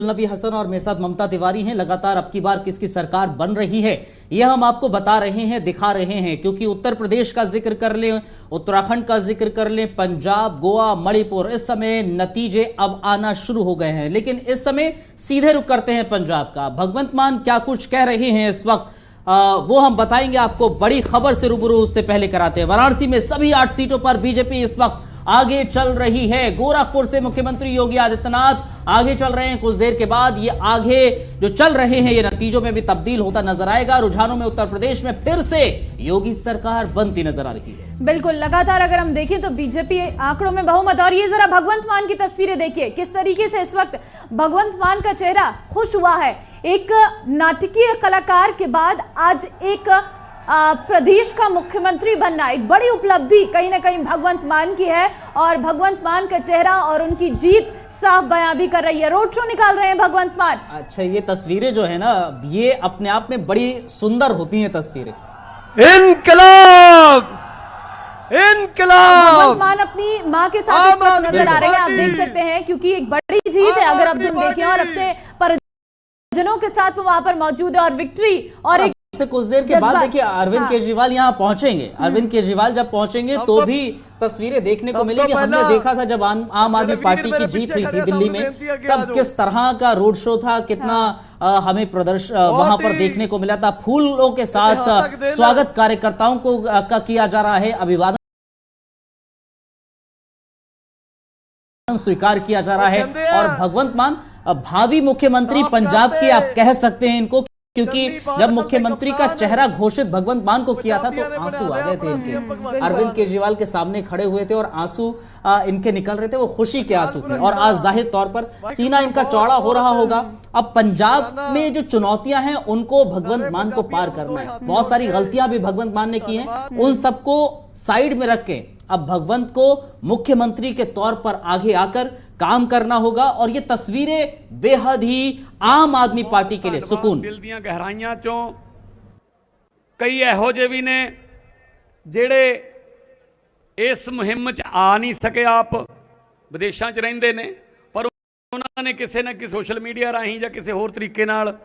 नबी हसन और मेरे साथ ममता तिवारी हैं। लगातार अब की बार किसकी सरकार बन रही है यह हम आपको बता रहे हैं, दिखा रहे हैं, क्योंकि उत्तर प्रदेश का जिक्र कर लें, उत्तराखंड का जिक्र कर लें, पंजाब, गोवा, मणिपुर, इस समय नतीजे अब आना शुरू हो गए हैं। लेकिन इस समय सीधे रुख करते हैं पंजाब का। भगवंत मान क्या कुछ कह रहे हैं इस वक्त, वो हम बताएंगे आपको। बड़ी खबर से रूबरू उससे पहले कराते हैं। वाराणसी में सभी 8 सीटों पर बीजेपी इस वक्त आगे चल रही है। गोरखपुर से मुख्यमंत्री योगी आदित्यनाथ आगे चल रहे हैं। कुछ देर के बाद ये आगे जो चल रहे हैं ये नतीजों में भी तब्दील होता नजर आएगा। रुझानों में उत्तर प्रदेश में फिर से योगी सरकार बनती नजर आ रही है। बिल्कुल, लगातार अगर हम देखें तो बीजेपी आंकड़ों में बहुमत। और ये जरा भगवंत मान की तस्वीरें देखिए, किस तरीके से इस वक्त भगवंत मान का चेहरा खुश हुआ है। एक नाटकीय कलाकार के बाद आज एक प्रदेश का मुख्यमंत्री बनना एक बड़ी उपलब्धि कहीं ना कहीं भगवंत मान की है। और भगवंत मान का चेहरा और उनकी जीत साफ बयां भी कर रही है। रोड शो निकाल रहे हैं भगवंत मान। अच्छा, ये तस्वीरें जो है ना, ये अपने आप में बड़ी सुंदर होती हैं तस्वीरें। इनकलाब इनकलाब भगवंत मान अपनी मां के साथ इस वक्त नजर आ रहे हैं। आप देख सकते हैं, क्योंकि एक बड़ी जीत है अगर अब हम देखें। और अपने परिजनों के साथ वो वहां पर मौजूद है और विक्ट्री और एक से कुछ देर के बाद देखिए अरविंद केजरीवाल यहाँ पहुंचेंगे। अरविंद केजरीवाल जब पहुंचेंगे तो भी तस्वीरें देखने को मिलेंगी। हमने देखा था जब आम आदमी पार्टी की जीत हुई थी दिल्ली में, तब किस तरह का रोड शो था, कितना हमें प्रदर्शन वहां पर देखने को मिला था। फूलों के साथ स्वागत कार्यकर्ताओं को का किया जा रहा है, अभिवादन स्वीकार किया जा रहा है। और भगवंत मान भावी मुख्यमंत्री पंजाब के आप कह सकते हैं इनको, क्योंकि जब मुख्यमंत्री का चेहरा घोषित भगवंत मान को किया था तो आंसू आ गए थे इनके। अरविंद केजरीवाल के सामने खड़े हुए थे और आंसू इनके निकल रहे थे, वो खुशी के आंसू थे। और आज जाहिर तौर पर सीना इनका चौड़ा हो रहा होगा। अब पंजाब में जो चुनौतियां हैं उनको भगवंत मान को पार करना है। बहुत सारी गलतियां भी भगवंत मान ने की हैं, उन सबको साइड में रख के अब भगवंत को मुख्यमंत्री के तौर पर आगे आकर काम करना होगा। और ये तस्वीरें बेहद ही आम आदमी पार्टी के लिए सुकून। दिल ਦੀਆਂ ਗਹਿਰਾਈਆਂ ਚੋਂ ਕਈ ਇਹੋ ਜਿਹੇ ਵੀ ਨੇ ਜਿਹੜੇ ਇਸ ਮੁਹਿੰਮ 'ਚ ਆ ਨਹੀਂ ਸਕੇ, ਆਪ ਵਿਦੇਸ਼ਾਂ 'ਚ ਰਹਿੰਦੇ ਨੇ, ਪਰ ਉਹਨਾਂ ਨੇ ਕਿਸੇ ਨਾ ਕਿਸੇ ਸੋਸ਼ਲ ਮੀਡੀਆ ਰਾਹੀਂ ਜਾਂ ਕਿਸੇ ਹੋਰ ਤਰੀਕੇ ਨਾਲ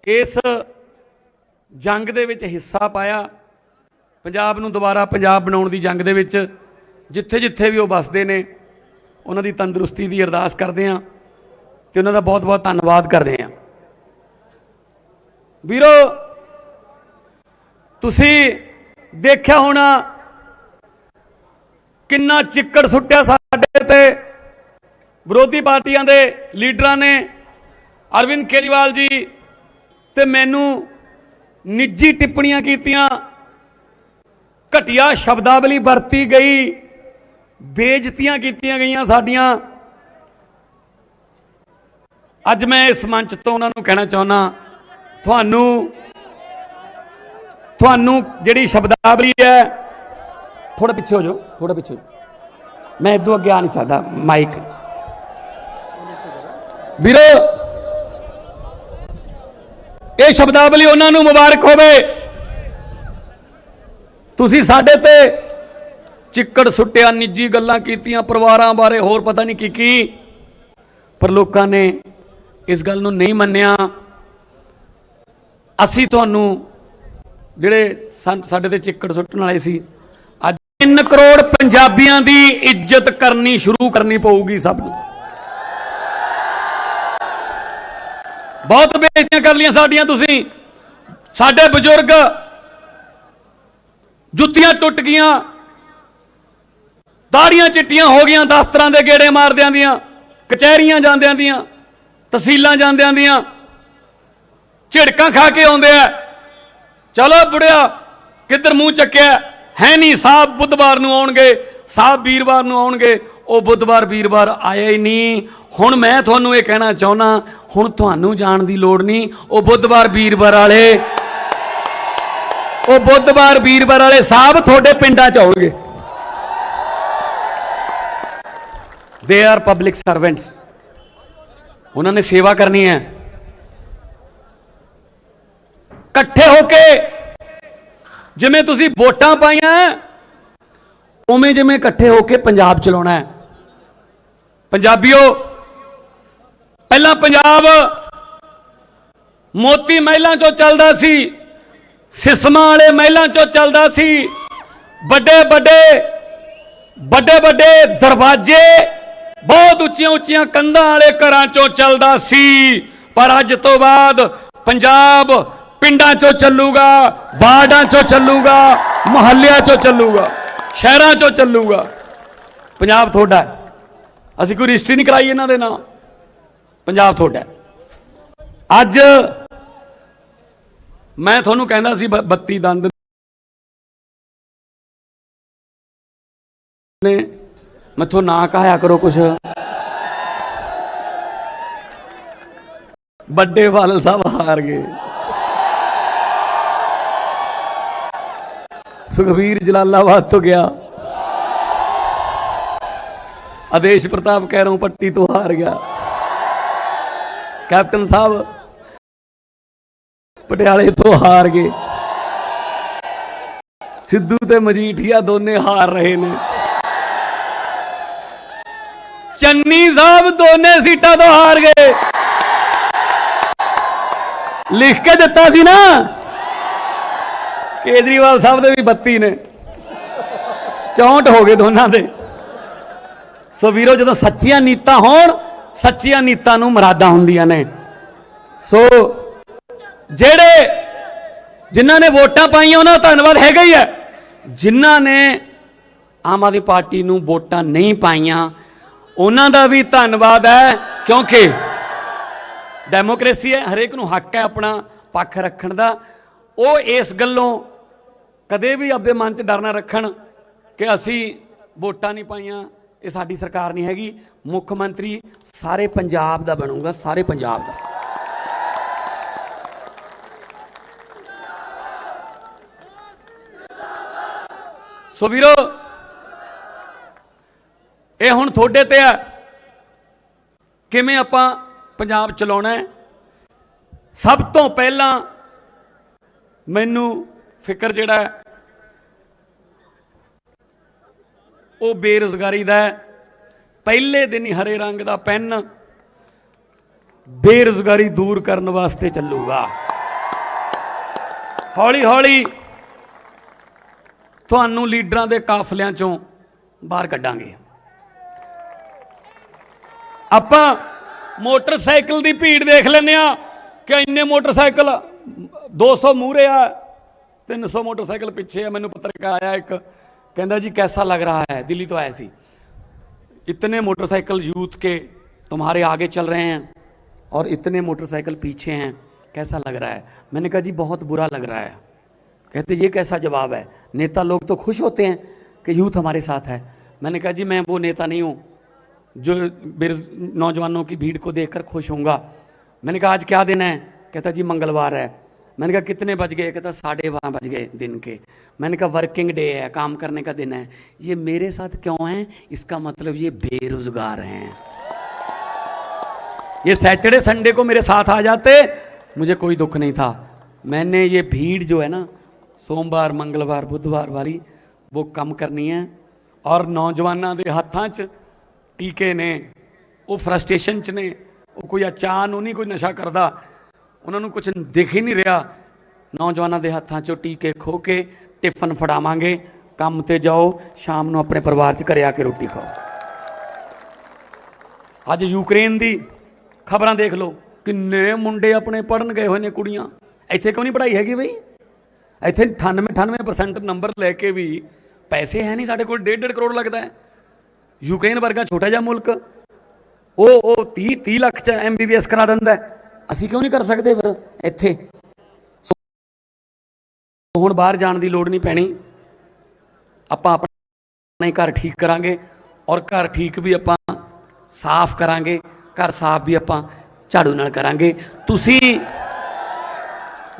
ਇਸ ਜੰਗ ਦੇ ਵਿੱਚ ਹਿੱਸਾ ਪਾਇਆ। ਪੰਜਾਬ ਨੂੰ ਦੁਬਾਰਾ ਪੰਜਾਬ ਬਣਾਉਣ ਦੀ ਜੰਗ ਦੇ ਵਿੱਚ ਜਿੱਥੇ ਜਿੱਥੇ ਵੀ ਉਹ ਵੱਸਦੇ ਨੇ ਉਹਨਾਂ ਦੀ ਤੰਦਰੁਸਤੀ ਦੀ ਅਰਦਾਸ ਕਰਦੇ ਹਾਂ ਤੇ ਉਹਨਾਂ ਦਾ ਬਹੁਤ ਬਹੁਤ ਧੰਨਵਾਦ ਕਰਦੇ ਹਾਂ। ਵੀਰੋ, ਤੁਸੀਂ ਦੇਖਿਆ ਹੋਣਾ ਕਿੰਨਾ ਚਿੱਕੜ ਸੁੱਟਿਆ ਸਾਡੇ ਤੇ ਵਿਰੋਧੀ ਪਾਰਟੀਆਂ ਦੇ ਲੀਡਰਾਂ ਨੇ। ਅਰਵਿੰਦ ਕੇਜਰੀਵਾਲ ਜੀ ਤੇ ਮੈਨੂੰ ਨਿੱਜੀ ਟਿੱਪਣੀਆਂ ਕੀਤੀਆਂ, ਘਟੀਆ ਸ਼ਬਦਾਵਲੀ ਵਰਤੀ गई, बेइज्जतियां कीतियां गईयां साडियां। अज मैं इस मंच तो उन्होंने कहना चाहना, थानू जिहड़ी शब्दावली है, थोड़ा पिछे हो जाओ, थोड़ा पिछे हो जाओ, मैं इदों अगे आ नहीं सकता माइक। वीरो, ये शब्दावली उन्होंने मुबारक होवे। तुसीं साडे ते चिक्कड़ सुट्टिया, निजी गल्लां कीतियां, परिवारां बारे होर पता नहीं की, पर लोकां ने इस गल नूं नहीं मन्निया। असीं तुहानूं जिहड़े साडे ते चिक्कड़ सुट्टण वाले सी, अज 3 करोड़ पंजाबियां दी इज्जत करनी शुरू करनी पऊगी। सब नूं बहुत बेइज्जतियां कर लियां साडियां तुसीं। साडे बजुर्ग जुत्तियां टुट गईयां, दाड़ियां चिट्टियां हो गई, दफ्तर के गेड़े मारदियां दियां, कचहरियां जांदियां दियां, तहसीलां जांदियां दियां, झिड़कां खा के आउंदे आ। चलो बुढ़िया किधर मुंह चक्या है नहीं, साहब बुधवार नूं आउणगे, साहब वीरवार नूं आउणगे। वो बुधवार वीरवार आया ही नहीं। हुण मैं तुहानूं ये कहना चाहुंदा, हुण तुहानूं जाण दी लोड़ नहीं। वो बुधवार वीरवार वाले, वो बुधवार वीरवार वाले साहब तुहाडे पिंडां च आउणगे। दे आर पब्लिक सर्वेंट्स, उन्होंने सेवा करनी है। कट्ठे होके जिमें तुसी वोटां पाइयां उमें जिमें कट्ठे होके पंजाब चलाउणा है। पंजाबियों, पहला पंजाब मोती महलों चो चलता सी, सिस्मा वाले महलों चो चलता सी, बड़े बड़े बड़े बड़े दरवाजे, बहुत उच्चियां उच्चियां कंधां वाले घरां चो चलता सी। पर अज तो बाद पंजाब पिंडां चो चलूगा, वार्डां चो चलूगा, मुहल्लियां चो चलूगा, शहरां चो चलूगा। पंजाब थोड़ा है, असीं कोई रजिस्ट्री नहीं कराई इन्हां दे नाम, पंजाब थोड़ा है। अज मैं तुहानूं कहंदा सी 32 दंद ने, मैथों ना कहाया करो कुछ। बड़े बादल साहब हार गए, सुखबीर जलालाबाद तो गया, आदेश प्रताप कह रहा हूं पट्टी तो हार गया, कैप्टन साहब पटियाले तो हार गए, सिद्धू ते मजीठिया दोने हार रहे ने, चन्नी साहब दोने सीटा तो हार गए। लिख के दिता सी ना, केजरीवाल साहब दे भी 32 ने, 64 हो गए दोनों दे। सो वीरो जो सच्चियां नीतां होण, सच्चियां नीतां नूं मुरादां हुंदियां ने। सो जेड़े जिन्हां ने वोटां पाईयां उन्हां दा धन्नवाद हैगा ही है, जिन्हां ने आम आदमी पार्टी नूं वोटां नहीं पाईयां उन्हां दा भी धन्नवाद है, क्योंकि डेमोक्रेसी है, हरेक नूं हक है अपना पक्ष रखण दा। वो इस गल्लों कदे भी अपने मन च डर ना रखण कि असी वोटां नहीं पाईयां, ये साडी सरकार नहीं हैगी। मुख्यमंत्री सारे पंजाब दा बनूगा, सारे पंजाब दा। सो वीरो ये हुण थोड़े ते है किवें आपां पंजाब चलाउणा है। सब तो पहला मैनू फिक्र जिहड़ा है वो बेरोजगारी दा है। पहले दिन ही हरे रंग दा पेन बेरोजगारी दूर करने वास्ते चलूगा। हौली हौली तुहानू लीडरां दे काफलियां चों बाहर कड्डांगे। आपां मोटरसाइकिल की भीड़ देख लेने कि इन्ने मोटरसाइकिल 200 मूहरे आ, 300 मोटरसाइकिल पीछे है। मैनू पत्रकार आया एक, कहता जी कैसा लग रहा है, दिल्ली तो आया सी, इतने मोटरसाइकिल यूथ के तुम्हारे आगे चल रहे हैं और इतने मोटरसाइकिल पीछे हैं, कैसा लग रहा है? मैंने कहा जी बहुत बुरा लग रहा है। कहते ये कैसा जवाब है, नेता लोग तो खुश होते हैं कि यूथ हमारे साथ है। मैंने कहा जी मैं वो नेता नहीं हूँ जो नौजवानों की भीड़ को देखकर खुश होऊंगा। मैंने कहा आज क्या दिन है? कहता जी मंगलवार है। मैंने कहा कितने बज गए? कहता 12:30 बज गए दिन के। मैंने कहा वर्किंग डे है, काम करने का दिन है। ये मेरे साथ क्यों है? इसका मतलब ये बेरोजगार हैं। ये सैटरडे संडे को मेरे साथ आ जाते मुझे कोई दुख नहीं था। मैंने ये भीड़ जो है ना सोमवार मंगलवार बुधवार वाली वो कम करनी है। और नौजवानों के हाथों च टीके ने, वो फ्रस्ट्रेशन च ने, वो कोई अचान नहीं कोई नशा करता, उन्होंने कुछ दिख ही नहीं रहा। नौजवानों के हाथों चो टीके खो के टिफन फड़ावांगे, काम ते जाओ, शाम को अपने परिवार च घरे आके रोटी खाओ। अज यूक्रेन की खबर देख लो, किन्ने मुंडे अपने पढ़न गए हुए ने, कुड़ियां इत्थे क्यों नहीं पढ़ाई हैगी बई? इत्थे 98% नंबर लैके भी पैसे है नहीं साढ़े को, 1.5 करोड़ लगता है। यूक्रेन वर्गा छोटा जा मुल्क वो 30 लाख च MBBS करा दिंदा है, असीं क्यों नहीं कर सकते फिर इत्थे? हुण बाहर जाण दी लोड़ नहीं पैनी, आपां अपना ही घर ठीक करांगे और घर ठीक भी आपां साफ करांगे, घर साफ भी आपां झाड़ू नाल करांगे। तुसी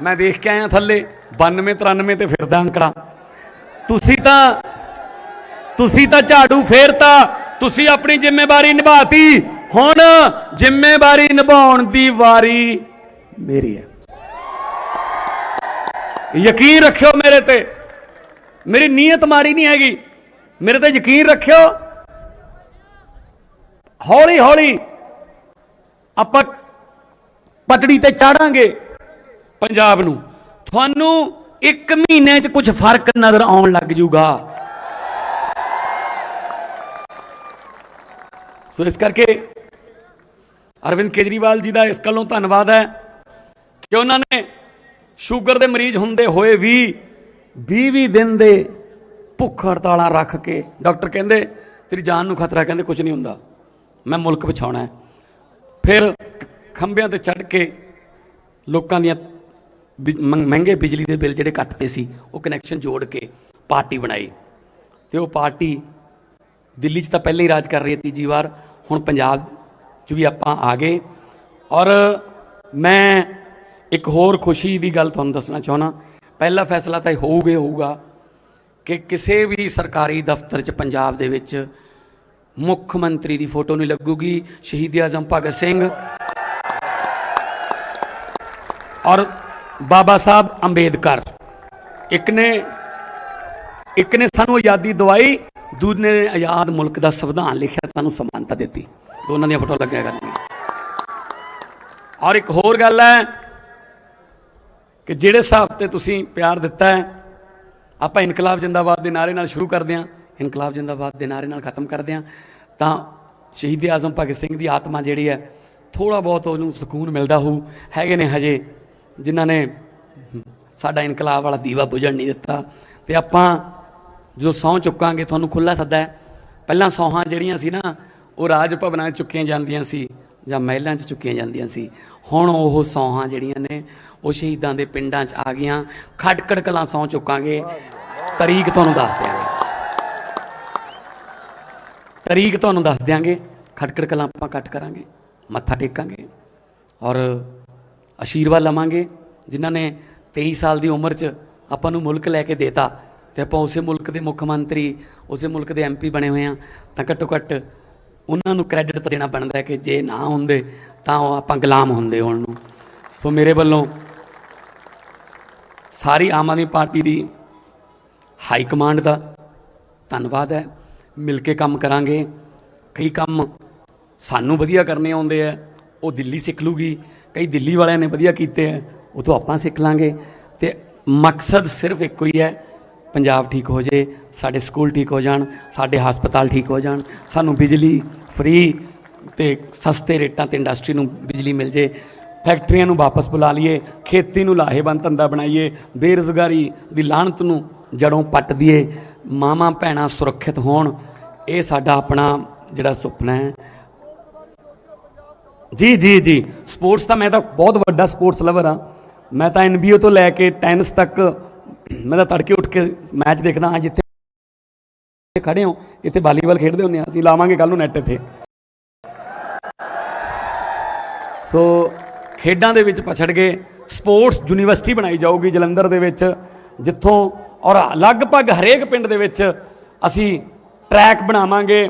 मैं देख के आया थल्ले 92-93 ते फिरदा अंकड़ा, तुसी तां झाड़ू फेरता, तुसी अपनी जिम्मेवारी निभाती, हुण जिम्मेवारी निभाउण दी वारी मेरी है। यकीन रखियो मेरे ते, मेरी नीयत माड़ी नहीं हैगी, मेरे ते यकीन रखियो। हौली हौली ਆਪਾਂ ਪਟੜੀ ਤੇ ਚਾੜਾਂਗੇ ਪੰਜਾਬ ਨੂੰ, ਤੁਹਾਨੂੰ 1 ਮਹੀਨੇ 'ਚ ਕੁਝ ਫਰਕ ਨਜ਼ਰ ਆਉਣ ਲੱਗ ਜੂਗਾ। ਸੋ ਇਸ ਕਰਕੇ ਅਰਵਿੰਦ ਕੇਜਰੀਵਾਲ ਜੀ ਦਾ ਇਸ ਗੱਲੋਂ ਧੰਨਵਾਦ ਹੈ ਕਿ ਉਹਨਾਂ ਨੇ ਸ਼ੂਗਰ ਦੇ ਮਰੀਜ਼ ਹੁੰਦੇ ਹੋਏ ਵੀ 20 ਦਿਨ ਦੇ ਭੁੱਖ ਹੜਤਾਲਾਂ ਰੱਖ ਕੇ, ਡਾਕਟਰ ਕਹਿੰਦੇ ਤੇਰੀ ਜਾਨ ਨੂੰ ਖਤਰਾ, ਕਹਿੰਦੇ ਕੁਝ ਨਹੀਂ ਹੁੰਦਾ, ਮੈਂ ਮੁਲਕ ਬਚਾਉਣਾ ਹੈ। ਫਿਰ ਖੰਭਿਆਂ ਤੇ ਚੜ੍ਹ ਕੇ ਲੋਕਾਂ ਦੀਆਂ ਮਹਿੰਗੇ ਬਿਜਲੀ ਦੇ ਬਿੱਲ ਜਿਹੜੇ ਕੱਟਦੇ ਸੀ ਉਹ ਕਨੈਕਸ਼ਨ ਜੋੜ ਕੇ ਪਾਰਟੀ ਬਣਾਈ, ਤੇ ਉਹ ਪਾਰਟੀ ਦਿੱਲੀ 'ਚ ਤਾਂ ਪਹਿਲਾਂ ਹੀ ਰਾਜ ਕਰ ਰਹੀ ਹੈ, ਤੀਜੀ ਵਾਰ ਹੁਣ ਪੰਜਾਬ 'ਚ ਵੀ ਆਪਾਂ ਆ ਗਏ। ਔਰ ਮੈਂ ਇੱਕ ਹੋਰ ਖੁਸ਼ੀ ਦੀ ਗੱਲ ਤੁਹਾਨੂੰ ਦੱਸਣਾ ਚਾਹੁੰਦਾ। ਪਹਿਲਾ ਫੈਸਲਾ ਤਾਂ ਹੋਊਗਾ ਕਿ ਕਿਸੇ ਵੀ ਸਰਕਾਰੀ ਦਫ਼ਤਰ 'ਚ ਪੰਜਾਬ ਦੇ ਵਿੱਚ ਮੁੱਖ ਮੰਤਰੀ ਦੀ ਫੋਟੋ ਨਹੀਂ ਲੱਗੂਗੀ। ਸ਼ਹੀਦ ਆਜ਼ਮ ਭਗਤ ਸਿੰਘ ਔਰ ਬਾਬਾ ਸਾਹਿਬ ਅੰਬੇਦਕਰ, ਇੱਕ ਨੇ ਸਾਨੂੰ ਆਜ਼ਾਦੀ ਦਵਾਈ, ਦੂਜੇ ਨੇ ਆਜ਼ਾਦ ਮੁਲਕ ਦਾ ਸੰਵਿਧਾਨ ਲਿਖਿਆ, ਸਾਨੂੰ ਸਮਾਨਤਾ ਦਿੱਤੀ। ਦੋਨਾਂ ਦੀਆਂ ਫੋਟੋ ਲੱਗਿਆ ਕਰਨੀਆਂ। ਔਰ ਇੱਕ ਹੋਰ ਗੱਲ ਹੈ ਕਿ ਜਿਹੜੇ ਹਿਸਾਬ ਤੇ ਤੁਸੀਂ ਪਿਆਰ ਦਿੱਤਾ ਹੈ, ਆਪਾਂ ਇਨਕਲਾਬ ਜਿੰਦਾਬਾਦ ਦੇ ਨਾਅਰੇ ਨਾਲ ਸ਼ੁਰੂ ਕਰਦੇ ਹਾਂ, ਇਨਕਲਾਬ ਜਿੰਦਾਬਾਦ ਦੇ ਨਾਅਰੇ ਨਾਲ ਖਤਮ ਕਰਦੇ ਹਾਂ, ਤਾਂ ਸ਼ਹੀਦ ਆਜ਼ਮ ਭਗਤ ਸਿੰਘ ਦੀ ਆਤਮਾ ਜਿਹੜੀ ਹੈ ਥੋੜ੍ਹਾ ਬਹੁਤ ਉਹਨੂੰ ਸਕੂਨ ਮਿਲਦਾ ਹੋਊ। ਹੈਗੇ ਨੇ ਹਜੇ ਜਿਨ੍ਹਾਂ ਨੇ ਸਾਡਾ ਇਨਕਲਾਬ ਵਾਲਾ ਦੀਵਾ ਬੁਝਣ ਨਹੀਂ ਦਿੱਤਾ। ਤੇ ਆਪਾਂ ਜਦੋਂ ਸਹੁੰ ਚੁੱਕਾਂਗੇ, ਤੁਹਾਨੂੰ ਖੁੱਲ੍ਹਾ ਸੱਦਾ ਹੈ। ਪਹਿਲਾਂ ਸਹੁੰਆਂ ਜਿਹੜੀਆਂ ਸੀ ਨਾ, ਉਹ ਰਾਜ ਭਵਨਾਂ 'ਚ ਚੁੱਕੀਆਂ ਜਾਂਦੀਆਂ ਸੀ ਜਾਂ ਮਹਿਲਾਂ 'ਚ ਚੁੱਕੀਆਂ ਜਾਂਦੀਆਂ ਸੀ। ਹੁਣ ਉਹ ਸਹੁੰਆਂ ਜਿਹੜੀਆਂ ਨੇ ਉਹ ਸ਼ਹੀਦਾਂ ਦੇ ਪਿੰਡਾਂ 'ਚ ਆ ਗਈਆਂ। ਖਟਕੜ ਕਲਾਂ ਸਹੁੰ ਚੁੱਕਾਂਗੇ, ਤਰੀਕ ਤੁਹਾਨੂੰ ਦੱਸ ਦਿਆਂਗੇ, ਤਰੀਕ ਤੁਹਾਨੂੰ ਦੱਸ ਦਿਆਂਗੇ। ਖਟਕੜ ਕਲਾਂ ਆਪਾਂ ਕੱਟ ਕਰਾਂਗੇ, ਮੱਥਾ ਟੇਕਾਂਗੇ ਔਰ ਆਸ਼ੀਰਵਾਦ ਲਵਾਂਗੇ। ਜਿਨ੍ਹਾਂ ਨੇ 23 ਸਾਲ ਦੀ ਉਮਰ 'ਚ ਆਪਾਂ ਨੂੰ ਮੁਲਕ ਲੈ ਕੇ ਦੇਤਾ, ਤੇ ਆਪਾਂ ਉਸੇ ਮੁਲਕ ਦੇ ਮੁੱਖ ਮੰਤਰੀ, ਉਸੇ ਮੁਲਕ ਦੇ MP ਬਣੇ ਹੋਏ ਹਾਂ, ਤਾਂ ਘੱਟੋ ਘੱਟ ਉਹਨਾਂ ਨੂੰ ਕ੍ਰੈਡਿਟ ਤਾਂ ਦੇਣਾ ਬਣਦਾ ਕਿ ਜੇ ਨਾ ਹੁੰਦੇ ਤਾਂ ਉਹ ਆਪਾਂ ਗੁਲਾਮ ਹੁੰਦੇ ਹੋਣ ਨੂੰ। ਸੋ ਮੇਰੇ ਵੱਲੋਂ ਸਾਰੀ ਆਮ ਆਦਮੀ ਪਾਰਟੀ ਦੀ ਹਾਈ ਕਮਾਂਡ ਦਾ ਧੰਨਵਾਦ ਹੈ। ਮਿਲ ਕੇ ਕੰਮ ਕਰਾਂਗੇ। ਕਈ ਕੰਮ ਸਾਨੂੰ ਵਧੀਆ ਕਰਨੇ ਆਉਂਦੇ ਆ, ਉਹ ਦਿੱਲੀ ਸਿੱਖ ਲੂਗੀ। ਕਈ ਦਿੱਲੀ ਵਾਲਿਆਂ ਨੇ ਵਧੀਆ ਕੀਤੇ ਹੈ, ਉਹ ਤੋਂ ਆਪਾਂ ਸਿੱਖ ਲਾਂਗੇ। ਤੇ ਮਕਸਦ ਸਿਰਫ ਇੱਕੋ ਹੀ ਹੈ, ਪੰਜਾਬ ਠੀਕ ਹੋ ਜਾਏ, ਸਾਡੇ ਸਕੂਲ ਠੀਕ ਹੋ ਜਾਣ, ਸਾਡੇ ਹਸਪਤਾਲ ਠੀਕ ਹੋ ਜਾਣ, ਸਾਨੂੰ ਬਿਜਲੀ ਫ੍ਰੀ ਤੇ ਸਸਤੇ ਰੇਟਾਂ ਤੇ ਇੰਡਸਟਰੀ ਨੂੰ ਬਿਜਲੀ ਮਿਲ ਜੇ, ਫੈਕਟਰੀਆਂ ਨੂੰ ਵਾਪਸ ਬੁਲਾ ਲਈਏ, ਖੇਤੀ ਨੂੰ ਲਾਹੇਵੰਦ ਧੰਦਾ ਬਣਾਈਏ, ਬੇਰੁਜ਼ਗਾਰੀ ਦੀ ਲਾਹਨਤ ਨੂੰ ਜੜੋਂ ਪੱਟ ਦਈਏ, ਮਾਵਾਂ ਭੈਣਾਂ ਸੁਰੱਖਿਅਤ ਹੋਣ। ਇਹ ਸਾਡਾ ਆਪਣਾ ਜਿਹੜਾ ਸੁਪਨਾ ਹੈ। ਜੀ ਸਪੋਰਟਸ ਤਾਂ ਮੈਂ ਤਾਂ ਬਹੁਤ ਵੱਡਾ ਸਪੋਰਟਸ ਲਵਰ ਹਾਂ। ਮੈਂ ਤਾਂ NBA ਤੋਂ ਲੈ ਕੇ ਟੈਨਿਸ ਤੱਕ ਮੈਂ ਤਾਂ ਤੜਕੇ ਉੱਠ ਕੇ ਮੈਚ ਦੇਖਦਾ ਹਾਂ। ਜਿੱਥੇ ਖੜੇ ਹੋ ਇੱਥੇ ਵਾਲੀਬਾਲ ਖੇਡਦੇ ਹੁੰਦੇ ਹਾਂ ਅਸੀਂ, ਲਾਵਾਂਗੇ ਕੱਲ ਨੂੰ ਨੈੱਟ ਇੱਥੇ। ਸੋ ਖੇਡਾਂ ਦੇ ਵਿੱਚ ਪਛੜ ਗਏ। ਸਪੋਰਟਸ ਯੂਨੀਵਰਸਿਟੀ ਬਣਾਈ ਜਾਊਗੀ ਜਲੰਧਰ ਦੇ ਵਿੱਚ, ਜਿੱਥੋਂ ਔਰ ਲਗਭਗ ਹਰੇਕ ਪਿੰਡ ਦੇ ਵਿੱਚ ਅਸੀਂ ਟਰੈਕ ਬਣਾਵਾਂਗੇ,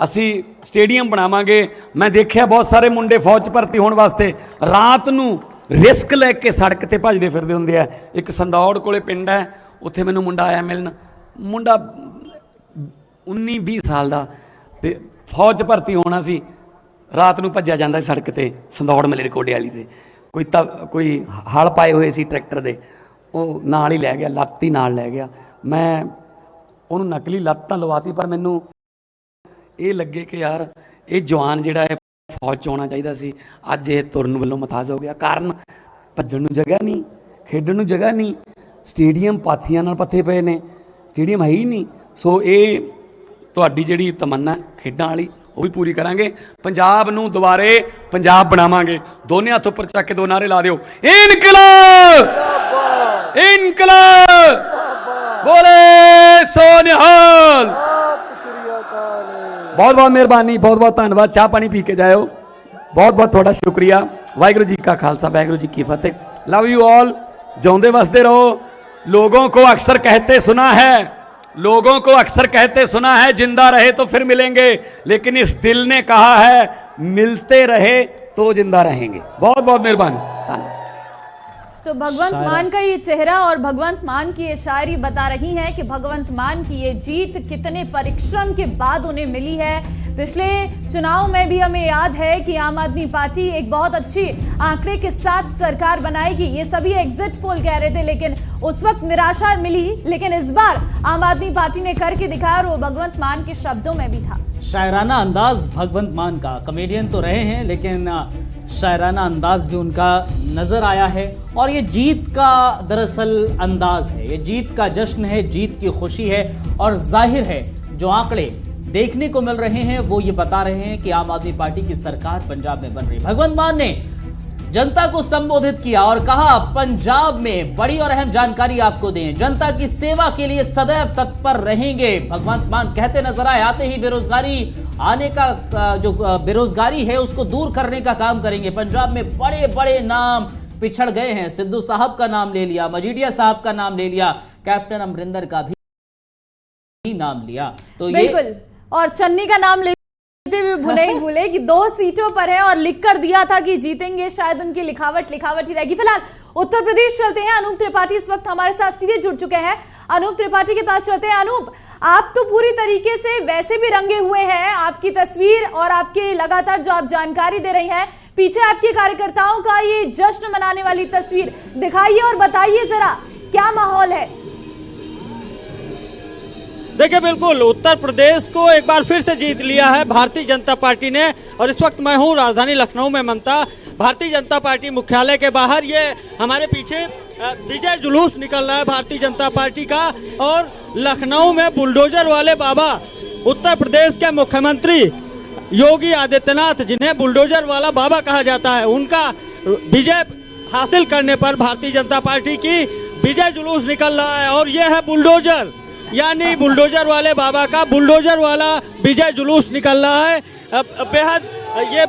ਅਸੀਂ ਸਟੇਡੀਅਮ ਬਣਾਵਾਂਗੇ। ਮੈਂ ਦੇਖਿਆ ਬਹੁਤ ਸਾਰੇ ਮੁੰਡੇ ਫੌਜ 'ਚ ਭਰਤੀ ਹੋਣ ਵਾਸਤੇ ਰਾਤ ਨੂੰ ਰਿਸਕ ਲੈ ਕੇ ਸੜਕ ਤੇ ਭੱਜਦੇ ਫਿਰਦੇ ਹੁੰਦੇ ਆ। ਇੱਕ ਸੰਦੌੜ ਕੋਲੇ ਪਿੰਡ ਹੈ, ਉੱਥੇ ਮੈਨੂੰ ਮੁੰਡਾ ਆਇਆ ਮਿਲਣ, ਮੁੰਡਾ 19-20 ਸਾਲ ਦਾ, ਤੇ ਫੌਜ 'ਚ ਭਰਤੀ ਹੋਣਾ ਸੀ। ਰਾਤ ਨੂੰ ਭੱਜਿਆ ਜਾਂਦਾ ਸੜਕ ਤੇ, ਸੰਦੌੜ ਮਲੇਰਕੋਟਲੇ ਵਾਲੀ ਤੇ ਕੋਈ ਹਲ ਪਾਏ ਹੋਏ ਸੀ ਟਰੈਕਟਰ ਦੇ, ਉਹ ਨਾਲ ਹੀ ਲੈ ਗਿਆ, ਲੱਤ ਹੀ ਨਾਲ ਲੈ ਗਿਆ। ਮੈਂ ਉਹਨੂੰ ਨਕਲੀ ਲੱਤ ਤਾਂ ਲਵਾਤੀ, ਪਰ ਮੈਨੂੰ ਇਹ ਲੱਗੇ ਕਿ ਯਾਰ ਇਹ ਜਵਾਨ ਜਿਹੜਾ ਹੈ ਫੌਜ 'ਚ ਆਉਣਾ ਚਾਹੀਦਾ ਸੀ। ਅੱਜ ਇਹ ਤੁਰਨ ਵੱਲੋਂ ਮਤਾਜ ਹੋ ਗਿਆ। ਕਾਰਨ ਭੱਜਣ ਨੂੰ ਜਗ੍ਹਾ ਨਹੀਂ, ਖੇਡਣ ਨੂੰ ਜਗ੍ਹਾ ਨਹੀਂ, ਸਟੇਡੀਅਮ ਪਾਥੀਆਂ ਨਾਲ ਪੱਥੇ ਪਏ ਨੇ, ਸਟੇਡੀਅਮ ਹੈ ਹੀ ਨਹੀਂ। ਸੋ ਇਹ ਤੁਹਾਡੀ ਜਿਹੜੀ ਤਮੰਨਾ ਖੇਡਾਂ ਵਾਲੀ ਉਹ ਵੀ ਪੂਰੀ ਕਰਾਂਗੇ। ਪੰਜਾਬ ਨੂੰ ਦੁਬਾਰੇ ਪੰਜਾਬ ਬਣਾਵਾਂਗੇ। ਦੋਨੇ ਹੱਥ ਉੱਪਰ ਚੱਕ ਕੇ ਦੋ ਨਾਰੇ ਲਾ ਦਿਓ, ਇਨਕਲਾਬ ਇਨਕਲਾਬ, ਬੋਲੇ ਸੋ ਨਿਹਾਲ। ਬਹੁਤ ਬਹੁਤ ਮਿਹਰਬਾਨੀ, ਬਹੁਤ ਬਹੁਤ ਧੰਨਵਾਦ। ਚਾਹ ਪਾਣੀ ਪੀ ਕੇ ਜਾਇਓ। बहुत बहुत थोड़ा शुक्रिया। वाहिगुरू जी का खालसा वाहिगुरू जी की फतेह। Love you all. जिਉਂਦੇ वसते रहो। लोगों को अक्सर कहते सुना है, लोगों को अक्सर कहते सुना है जिंदा रहे तो फिर मिलेंगे, लेकिन इस दिल ने कहा है मिलते रहे तो जिंदा रहेंगे। बहुत बहुत मेहरबानी। तो भगवंत मान का ये चेहरा और भगवंत मान की ये शायरी बता रही है कि भगवंत मान की ये जीत कितने परिश्रम के बाद उन्हें मिली है। पिछले चुनाव में भी हमें याद है कि आम आदमी पार्टी एक बहुत अच्छी आंकड़े के साथ सरकार बनाएगी, ये सभी एग्जिट पोल कह रहे थे, लेकिन उस वक्त निराशा मिली। लेकिन इस बार आम आदमी पार्टी ने करके दिखाया और वो भगवंत मान के शब्दों में भी था। शायराना अंदाज भगवंत मान का, कॉमेडियन तो रहे हैं लेकिन शायराना अंदाज भी उनका नजर आया है। और ये जीत का दरअसल अंदाज है, ये जीत का जश्न है, जीत की खुशी है। और जाहिर है जो आंकड़े देखने को मिल रहे हैं वो ये बता रहे हैं कि आम आदमी पार्टी की सरकार पंजाब में बन रही। भगवंत मान ने जनता को संबोधित किया और कहा पंजाब में बड़ी और अहम जानकारी आपको दें, जनता की सेवा के लिए सदैव तत्पर रहेंगे। भगवंत मान कहते नजर आए, आते ही बेरोजगारी आने का जो बेरोजगारी है उसको दूर करने का काम करेंगे। पंजाब में बड़े बड़े नाम पिछड़ गए हैं, सिद्धू साहब का नाम ले लिया, मजीठिया साहब का नाम ले लिया, कैप्टन अमरिंदर का भी नाम लिया। तो बिल्कुल, और चन्नी का नाम लेते हुए भूले ही भूले कि 2 सीटों पर है और लिख कर दिया था कि जीतेंगे, शायद उनकी लिखावट ही रहेगी। फिलहाल उत्तर प्रदेश चलते हैं, अनूप त्रिपाठी इस वक्त हमारे साथ सीधे जुड़ चुके हैं। अनूप त्रिपाठी के पास चलते हैं। अनूप, आप तो पूरी तरीके से वैसे भी रंगे हुए हैं, आपकी तस्वीर और आपके लगातार जो आप जानकारी दे रही हैं, पीछे आपके कार्यकर्ताओं का ये जश्न मनाने वाली तस्वीर दिखाइए और बताइए जरा क्या माहौल है। देखिए, बिल्कुल उत्तर प्रदेश को एक बार फिर से जीत लिया है भारतीय जनता पार्टी ने। और इस वक्त मैं हूँ राजधानी लखनऊ में, ममता भारतीय जनता पार्टी मुख्यालय के बाहर। ये हमारे पीछे विजय जुलूस निकल रहा है भारतीय जनता पार्टी का। और लखनऊ में बुलडोजर वाले बाबा उत्तर प्रदेश के मुख्यमंत्री योगी आदित्यनाथ, जिन्हें बुलडोजर वाला बाबा कहा जाता है, उनका विजय हासिल करने पर भारतीय जनता पार्टी की विजय जुलूस निकल रहा है। और यह है बुलडोजर, यानी बुलडोजर वाले बाबा का बुलडोजर वाला विजय जुलूस निकल रहा है। बेहद ये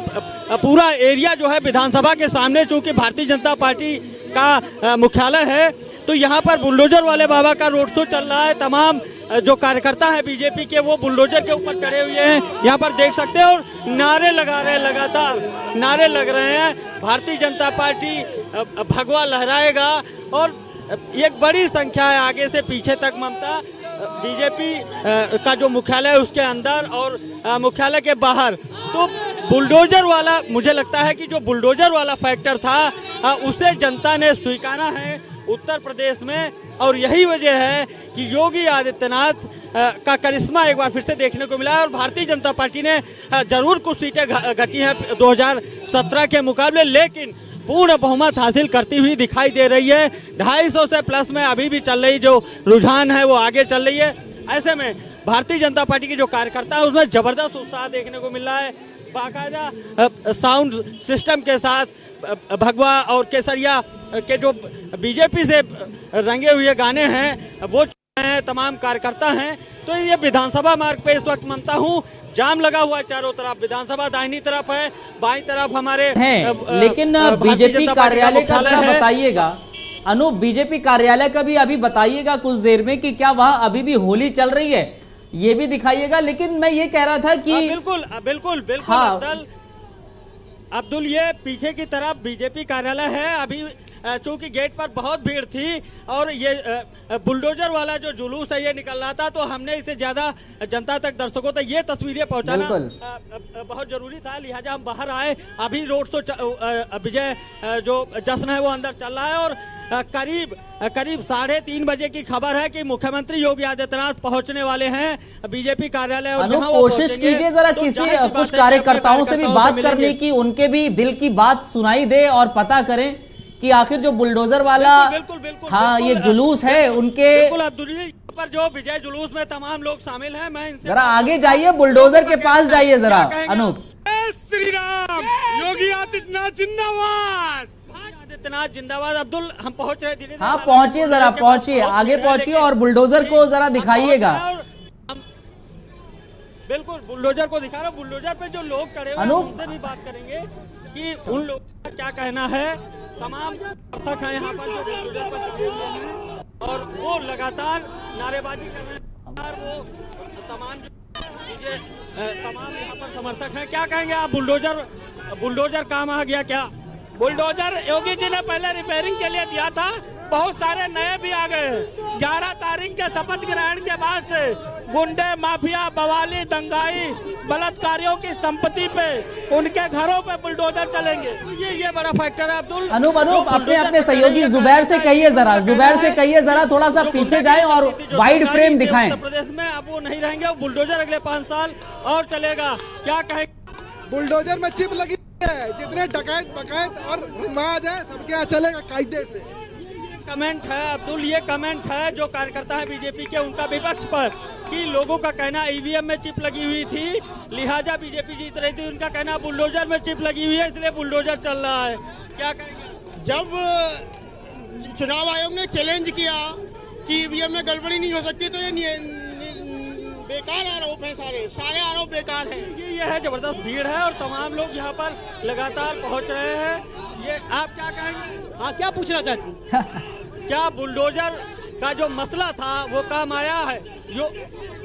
पूरा एरिया जो है विधानसभा के सामने, चूंकि भारतीय जनता पार्टी का मुख्यालय है, तो यहाँ पर बुलडोजर वाले बाबा का रोड शो चल रहा है। तमाम जो कार्यकर्ता हैं बीजेपी के वो बुलडोजर के ऊपर चढ़े हुए हैं, यहाँ पर देख सकते हैं, और नारे लगा रहे हैं, लगातार नारे लग रहे हैं। भारतीय जनता पार्टी भगवा लहराएगा। और एक बड़ी संख्या है आगे से पीछे तक, ममता, बीजेपी का जो मुख्यालय है उसके अंदर और मुख्यालय के बाहर। तो बुलडोजर वाला, मुझे लगता है कि जो बुलडोजर वाला फैक्टर था उसे जनता ने स्वीकारा है उत्तर प्रदेश में। और यही वजह है कि योगी आदित्यनाथ का करिश्मा एक बार फिर से देखने को मिला है। और भारतीय जनता पार्टी ने जरूर कुछ सीटें घटी हैं 2017 के मुकाबले, लेकिन पूर्ण बहुमत हासिल करती हुई दिखाई दे रही है। 250 से प्लस में अभी भी चल रही जो रुझान है वो आगे चल रही है। ऐसे में भारतीय जनता पार्टी के जो कार्यकर्ता है उसमें जबरदस्त उत्साह देखने को मिल रहा है। बाकायदा साउंड सिस्टम के साथ भगवा और केसरिया के जो बीजेपी से रंगे हुए गाने हैं वो हैं, तमाम कार्यकर्ता हैं। तो ये विधानसभा मार्ग पे इस वक्त ममता हूँ, जाम लगा हुआ है चारों तरफ। विधानसभा दाहिनी तरफ है, बाईं तरफ हमारे हैं। लेकिन बीजेपी कार्यालय का जरा बताइएगा अनूप, बीजेपी कार्यालय का भी अभी बताइएगा कुछ देर में कि क्या वहां अभी भी होली चल रही है, ये भी दिखाइएगा। लेकिन मैं ये कह रहा था कि बिल्कुल बिल्कुल बिल्कुल हाँ। अब्दुल, ये पीछे की तरफ बीजेपी कार्यालय है। अभी चूंकि गेट पर बहुत भीड़ थी और ये बुलडोजर वाला जो जुलूस है ये निकल रहा था, तो हमने इसे ज्यादा जनता तक, दर्शकों तक ये तस्वीरें पहुंचाना बहुत जरूरी था, लिहाजा हम बाहर आए। अभी रोड शो विजय जो जश्न है वो अंदर चल रहा है। और करीब 3:30 बजे की खबर है कि मुख्यमंत्री योगी आदित्यनाथ पहुंचने वाले हैं बीजेपी कार्यालय। और कोशिश कीजिए जरा किसी कुछ कार्यकर्ताओं से भी बात करने की, उनके भी दिल की बात सुनाई दे और पता करें कि आखिर जो बुलडोजर वाला बिल्कुल, हाँ ये जुलूस है उनके पर जो विजय जुलूस में तमाम लोग शामिल हैं। मैं जरा आगे जाइए, बुलडोजर के पास जाइए जरा अनूप। श्री राम, योगी आदित्यनाथ जिंदाबाद, आदित्यनाथ जिंदाबाद। अब्दुल, हम पहुंच रहे धीरे। हाँ पहुंचिए, जरा पहुंचिए, आगे पहुंचिए और बुलडोजर को जरा दिखाइएगा। बिल्कुल बुलडोजर को दिखा रहा हूं। बुलडोजर पे जो लोग चढ़े हुए हैं उनसे भी बात करेंगे कि उन लोगों का क्या कहना है। तमाम समर्थक हैं यहाँ पर जो बुलडोजर पर चढ़े हुए हैं और वो लगातार नारेबाजी कर रहे हैं। वो तमाम यहाँ पर समर्थक हैं। क्या कहेंगे आप, बुलडोजर काम आ गया क्या? बुलडोजर योगी जी ने पहले रिपेयरिंग के लिए दिया था, बहुत सारे नए भी आ गए हैं। 11 तारीख के शपथ ग्रहण के बाद से गुंडे, माफिया, बवाली, दंगाई, बलात्कारियों की संपत्ति पे, उनके घरों पे बुलडोजर चलेंगे। ये बड़ा फैक्टर है अब्दुल। अनूप अपने अपने सहयोगी जुबैर से कहिए जरा थोड़ा सा पीछे जाएं और वाइड फ्रेम दिखाएं। उत्तर प्रदेश में अब वो नहीं रहेंगे, वो बुलडोजर अगले 5 साल और चलेगा। क्या कहें? बुलडोजर में चिप लगी है, जितने डकैत बकैत और रिवाज है सबके यहाँ चलेगा कायदे से। कमेंट है अब्दुल, ये कमेंट है जो कार्यकर्ता है बीजेपी के, उनका विपक्ष पर, कि लोगों का कहना ईवीएम में चिप लगी हुई थी लिहाजा बीजेपी जीत रही थी। उनका कहना बुलडोजर में चिप लगी हुई है इसलिए बुलडोजर चल रहा है। क्या कहेंगे? जब चुनाव आयोग ने चैलेंज किया कि ईवीएम में गड़बड़ी नहीं हो सकती तो ये बेकार आरोप है, सारे आरोप बेकार हैं। ये है, जबरदस्त भीड़ है और तमाम लोग यहाँ पर लगातार पहुँच रहे हैं। ये आप क्या कहेंगे? हाँ, क्या पूछना चाहते हैं? क्या बुलडोजर का जो मसला था वो काम आया है? जो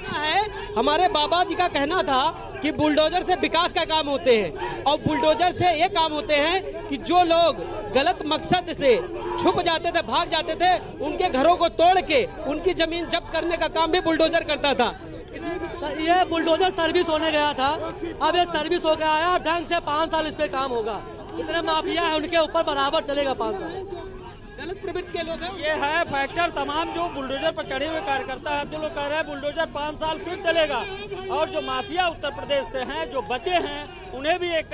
है, हमारे बाबा जी का कहना था कि बुलडोजर से विकास का काम होते हैं और बुलडोजर से ये काम होते हैं कि जो लोग गलत मकसद से छुप जाते थे, भाग जाते थे, उनके घरों को तोड़ के उनकी जमीन जब्त करने का काम भी बुलडोजर करता था। ये बुलडोजर सर्विस होने गया था, अब ये सर्विस हो गया है, ढंग से 5 साल इस पे काम होगा। इतने माफिया है उनके ऊपर बराबर चलेगा 5 साल। गलत प्रवृत्ति के लोग हैं, ये है फैक्टर। तमाम जो बुलडोजर पर चढ़े हुए कार्यकर्ता है, जो लोग कह रहे हैं बुलडोजर 5 साल फिर चलेगा और जो माफिया उत्तर प्रदेश से हैं, जो बचे हैं, उन्हें भी एक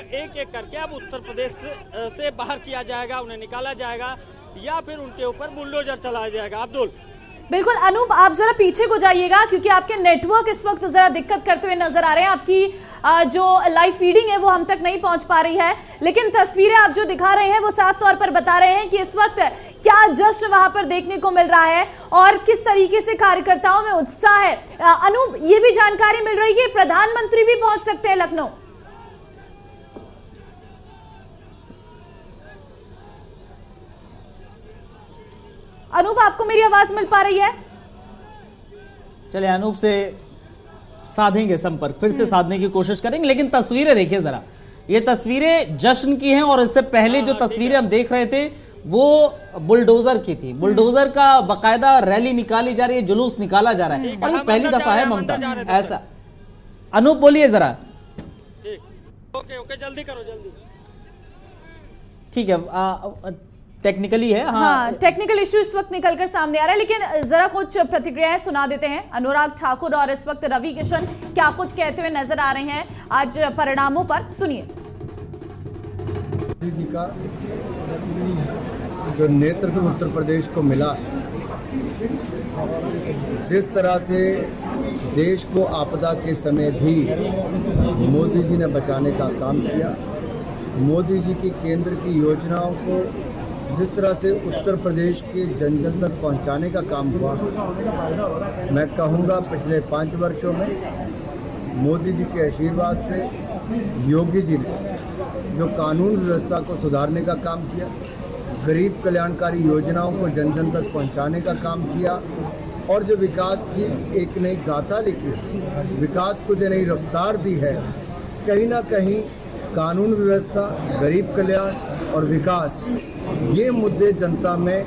करके अब उत्तर प्रदेश से बाहर किया जाएगा, उन्हें निकाला जाएगा या फिर उनके ऊपर बुलडोजर चलाया जाएगा। अब्दुल, बिल्कुल अनूप, आप जरा पीछे को जाइएगा क्योंकि आपके नेटवर्क इस वक्त जरा दिक्कत करते हुए नजर आ रहे हैं। आपकी जो लाइव फीडिंग है वो हम तक नहीं पहुंच पा रही है, लेकिन तस्वीरें आप जो दिखा रहे हैं वो साफ तौर पर बता रहे हैं कि इस वक्त क्या जश्न वहां पर देखने को मिल रहा है और किस तरीके से कार्यकर्ताओं में उत्साह है। अनूप, ये भी जानकारी मिल रही है प्रधानमंत्री भी पहुंच सकते हैं लखनऊ। अनूप, आपको मेरी आवाज मिल पा रही है? चलिए अनूप से साधेंगे संपर्क, फिर से साधने की कोशिश करेंगे, लेकिन तस्वीरें देखिए जरा। ये तस्वीरें जश्न की हैं और इससे पहले जो तस्वीरें हम देख रहे थे वो बुलडोजर की थी। बुलडोजर का बकायदा रैली निकाली जा रही है, जुलूस निकाला जा रहा है और ये पहली दफा है ममता ऐसा। अनूप बोलिए जरा। ओके, जल्दी करो, जल्दी। ठीक है, टेक्निकली है। हाँ, टेक्निकल इश्यू इस वक्त निकलकर सामने आ रहा है, लेकिन जरा कुछ प्रतिक्रियाएं सुना देते हैं। अनुराग ठाकुर और इस वक्त रवि किशन क्या कुछ कहते हुए नजर आ रहे हैं आज परिणामों पर, सुनिए। मोदी जी का जो नेतृत्व उत्तर प्रदेश को मिला है, जिस तरह से देश को आपदा के समय भी मोदी जी ने बचाने का काम किया, मोदी जी की केंद्र की योजनाओं को जिस तरह से उत्तर प्रदेश के जन जन तक पहुंचाने का काम हुआ, मैं कहूँगा पिछले 5 वर्षों में मोदी जी के आशीर्वाद से योगी जी ने जो कानून व्यवस्था को सुधारने का काम किया, गरीब कल्याणकारी योजनाओं को जन जन तक पहुंचाने का काम किया और जो विकास की एक नई गाथा लिखी, विकास को जो नई रफ्तार दी है, कहीं ना कहीं कानून व्यवस्था, गरीब कल्याण और विकास, ये मुद्दे जनता में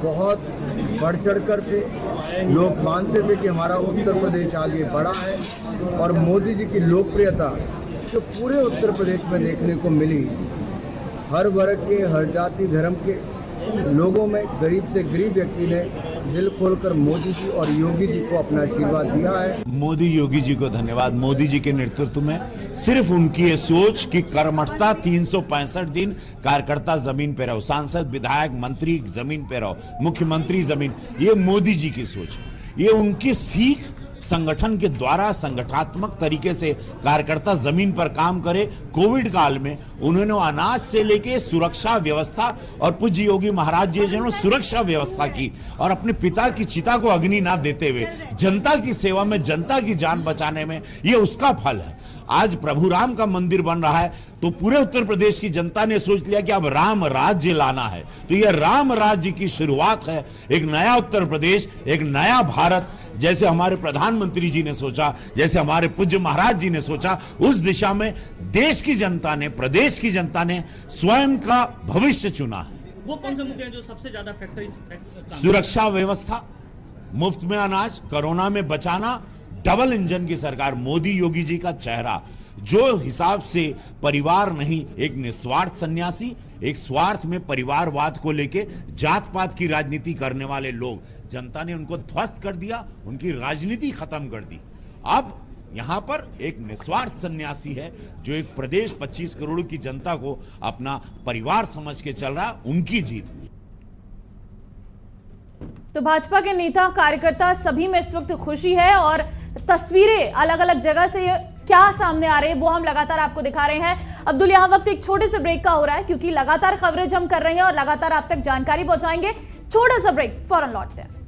बहुत बढ़ चढ़ कर थे। लोग मानते थे कि हमारा उत्तर प्रदेश आगे बढ़ा है और मोदी जी की लोकप्रियता जो पूरे उत्तर प्रदेश में देखने को मिली, हर वर्ग के, हर जाति धर्म के लोगों में, गरीब से गरीब व्यक्ति ने दिल खोलकर मोदी जी और योगी जी को अपना आशीर्वाद दिया है। मोदी योगी जी को धन्यवाद। मोदी जी के नेतृत्व में सिर्फ उनकी ये सोच कि कर्मठता 365 दिन कार्यकर्ता जमीन पे रहो, सांसद विधायक मंत्री जमीन पे रहो, मुख्यमंत्री जमीन, ये मोदी जी की सोच है। ये उनकी सीख संगठन के द्वारा संगठनात्मक तरीके से कार्यकर्ता जमीन पर काम करे। कोविड काल में उन्होंने अनाज से लेके सुरक्षा व्यवस्था और पूज्य योगी महाराज जी जिन्होंने सुरक्षा व्यवस्था की और अपने पिता की चिता को अग्नि ना देते हुए जनता की सेवा में, जनता की जान बचाने में, ये उसका फल है। आज प्रभु राम का मंदिर बन रहा है तो पूरे उत्तर प्रदेश की जनता ने सोच लिया कि अब राम राज्य लाना है, तो यह राम राज्य की शुरुआत है। एक नया उत्तर प्रदेश, एक नया भारत, जैसे हमारे प्रधानमंत्री जी ने सोचा, जैसे हमारे पूज्य महाराज जी ने सोचा, उस दिशा में देश की जनता ने, प्रदेश की जनता ने स्वयं का भविष्य चुना है। वो कौन से मुद्दे हैं जो सबसे ज्यादा फैक्टर सुरक्षा व्यवस्था, मुफ्त में अनाज, कोरोना में बचाना, डबल इंजन की सरकार, मोदी योगी जी का चेहरा, जो हिसाब से परिवार नहीं, एक निस्वार्थ सन्यासी, एक स्वार्थ में परिवारवाद को लेके जात पात की राजनीति करने वाले लोग, जनता ने उनको ध्वस्त कर दिया, उनकी राजनीति खत्म कर दी। अब यहां पर एक निस्वार्थ सन्यासी है जो एक प्रदेश 25 करोड़ की जनता को अपना परिवार समझ के चल रहा, उनकी जीत। तो भाजपा के नेता कार्यकर्ता सभी में इस वक्त खुशी है और तस्वीरें अलग अलग जगह से क्या सामने आ रहे हैं वो हम लगातार आपको दिखा रहे हैं। अब्दुल, यहाँ वक्त एक छोटे से ब्रेक का हो रहा है क्योंकि लगातार कवरेज हम कर रहे हैं और लगातार आप तक जानकारी पहुंचाएंगे। छोटा सा ब्रेक, फौरन लौटते हैं।